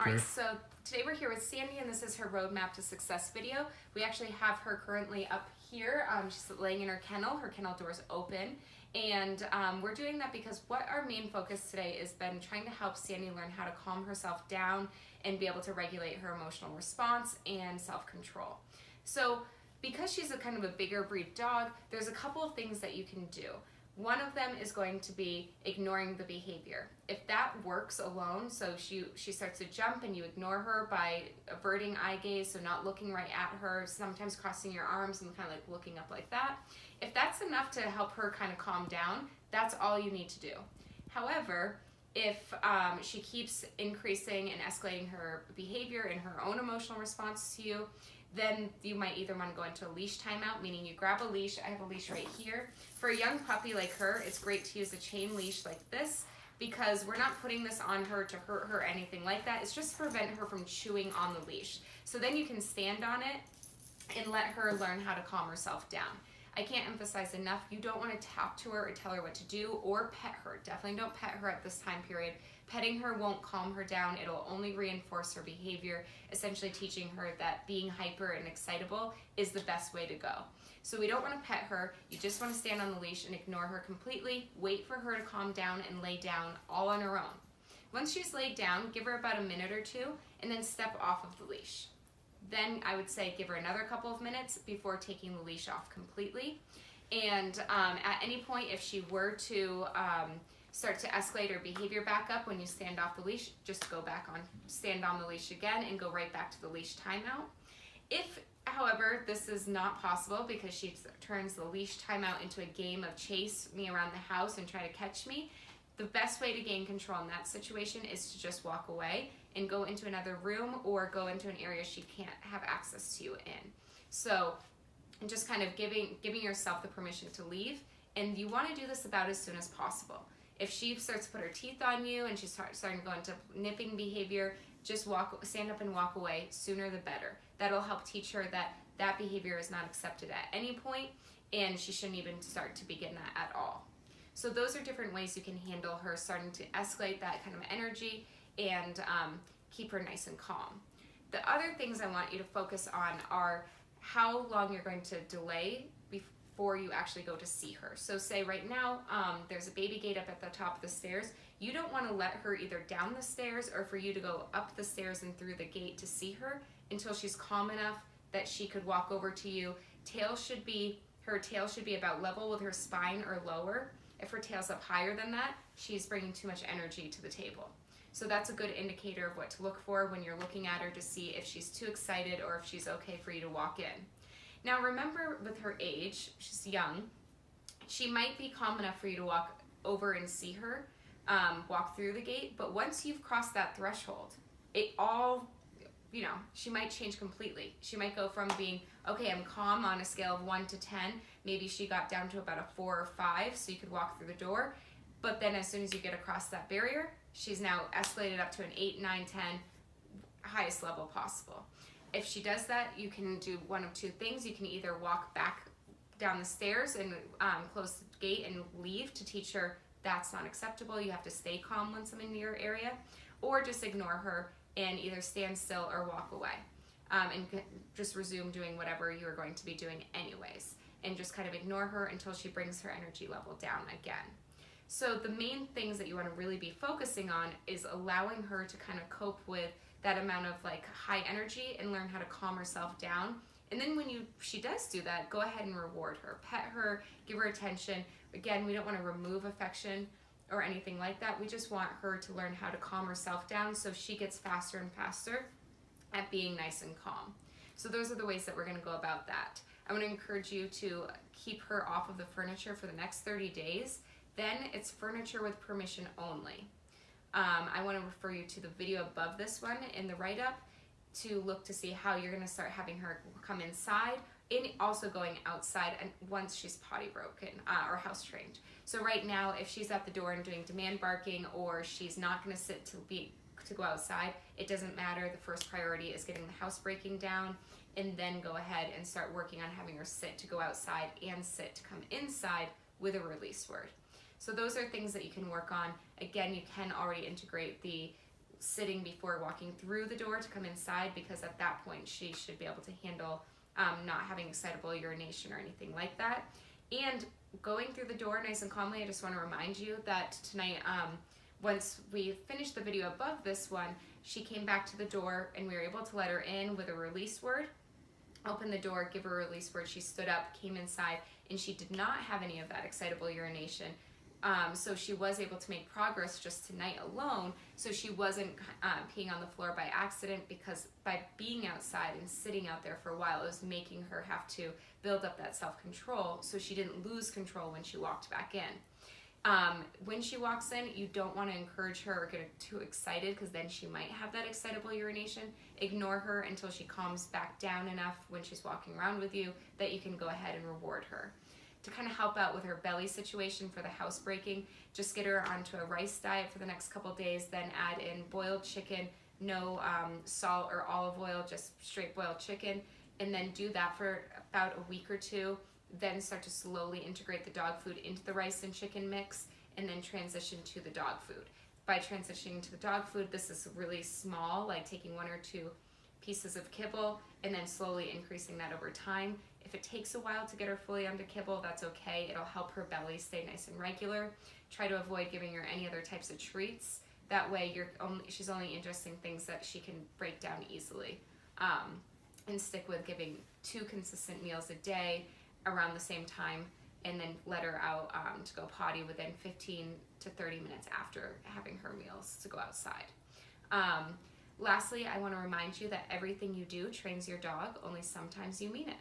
All right, so today we're here with Sandy, and this is her Roadmap to Success video. We actually have her currently up here. She's laying in her kennel door's open, and we're doing that because what our main focus today has been trying to help Sandy learn how to calm herself down and be able to regulate her emotional response and self-control. So because she's a kind of a bigger breed dog, there's a couple of things that you can do. One of them is going to be ignoring the behavior. If that works alone, so she starts to jump and you ignore her by averting eye gaze, so not looking right at her, sometimes crossing your arms and kind of like looking up like that. If that's enough to help her kind of calm down, that's all you need to do. However, if she keeps increasing and escalating her behavior and her own emotional response to you, then you might either want to go into a leash timeout, meaning you grab a leash. I have a leash right here. For a young puppy like her, it's great to use a chain leash like this because we're not putting this on her to hurt her or anything like that. It's just to prevent her from chewing on the leash. So then you can stand on it and let her learn how to calm herself down. I can't emphasize enough, you don't want to talk to her or tell her what to do or pet her. Definitely don't pet her at this time period. Petting her won't calm her down. It'll only reinforce her behavior, essentially teaching her that being hyper and excitable is the best way to go. So we don't want to pet her. You just want to stand on the leash and ignore her completely. Wait for her to calm down and lay down all on her own. Once she's laid down, give her about a minute or two and then step off of the leash. Then I would say give her another couple of minutes before taking the leash off completely. And at any point, if she were to start to escalate her behavior back up when you stand off the leash, just go back on, stand on the leash again and go right back to the leash timeout. If, however, this is not possible because she turns the leash timeout into a game of chase me around the house and try to catch me, the best way to gain control in that situation is to just walk away and go into another room or go into an area she can't have access to you in. So just kind of giving yourself the permission to leave, and you want to do this about as soon as possible. If she starts to put her teeth on you and she's starting to go into nipping behavior, just stand up and walk away, sooner the better. That'll help teach her that that behavior is not accepted at any point and she shouldn't even start to begin that at all. So those are different ways you can handle her starting to escalate that kind of energy and keep her nice and calm. The other things I want you to focus on are how long you're going to delay before you actually go to see her. So say right now there's a baby gate up at the top of the stairs. You don't want to let her either down the stairs or for you to go up the stairs and through the gate to see her until she's calm enough that she could walk over to you. Her tail should be about level with her spine or lower. If her tail's up higher than that, she's bringing too much energy to the table. So that's a good indicator of what to look for when you're looking at her to see if she's too excited or if she's okay for you to walk in. Now remember, with her age, she's young, she might be calm enough for you to walk over and see her, walk through the gate, but once you've crossed that threshold, she might change completely. She might go from being, okay, I'm calm on a scale of 1 to 10, maybe she got down to about a 4 or 5, so you could walk through the door, but then as soon as you get across that barrier, she's now escalated up to an 8, 9, 10, highest level possible. If she does that, you can do one of two things. You can either walk back down the stairs and close the gate and leave to teach her that's not acceptable. You have to stay calm once I'm in your area, or just ignore her and either stand still or walk away and just resume doing whatever you're going to be doing anyways, and just kind of ignore her until she brings her energy level down again. So the main things that you want to really be focusing on is allowing her to kind of cope with that amount of like high energy and learn how to calm herself down. And then when she does do that, go ahead and reward her, pet her, give her attention. Again, we don't want to remove affection or anything like that. We just want her to learn how to calm herself down so she gets faster and faster at being nice and calm. So those are the ways that we're going to go about that. I want to encourage you to keep her off of the furniture for the next 30 days. Then it's furniture with permission only. I want to refer you to the video above this one in the write-up to look to see how you're going to start having her come inside and also going outside and once she's potty broken or house trained. So right now, if she's at the door and doing demand barking or she's not going to sit to go outside, it doesn't matter. The first priority is getting the house breaking down, and then go ahead and start working on having her sit to go outside and sit to come inside with a release word. So those are things that you can work on. Again, you can already integrate the sitting before walking through the door to come inside, because at that point she should be able to handle not having excitable urination or anything like that. And going through the door nice and calmly, I just want to remind you that tonight, once we finished the video above this one, she came back to the door and we were able to let her in with a release word. Open the door, give her a release word. She stood up, came inside, and she did not have any of that excitable urination. So she was able to make progress just tonight alone. So she wasn't peeing on the floor by accident, because by being outside and sitting out there for a while, it was making her have to build up that self-control, so she didn't lose control when she walked back in. When she walks in, you don't want to encourage her or get her too excited, because then she might have that excitable urination. Ignore her until she calms back down enough when she's walking around with you that you can go ahead and reward her. To kind of help out with her belly situation for the housebreaking, just get her onto a rice diet for the next couple days, then add in boiled chicken, no salt or olive oil, just straight boiled chicken, and then do that for about a week or two. Then start to slowly integrate the dog food into the rice and chicken mix, and then transition to the dog food. By transitioning to the dog food, this is really small, like taking 1 or 2 pieces of kibble and then slowly increasing that over time. If it takes a while to get her fully onto kibble, that's okay. It'll help her belly stay nice and regular. Try to avoid giving her any other types of treats. That way she's only interested in things that she can break down easily. And stick with giving 2 consistent meals a day around the same time, and then let her out to go potty within 15 to 30 minutes after having her meals to go outside. Lastly, I want to remind you that everything you do trains your dog, only sometimes you mean it.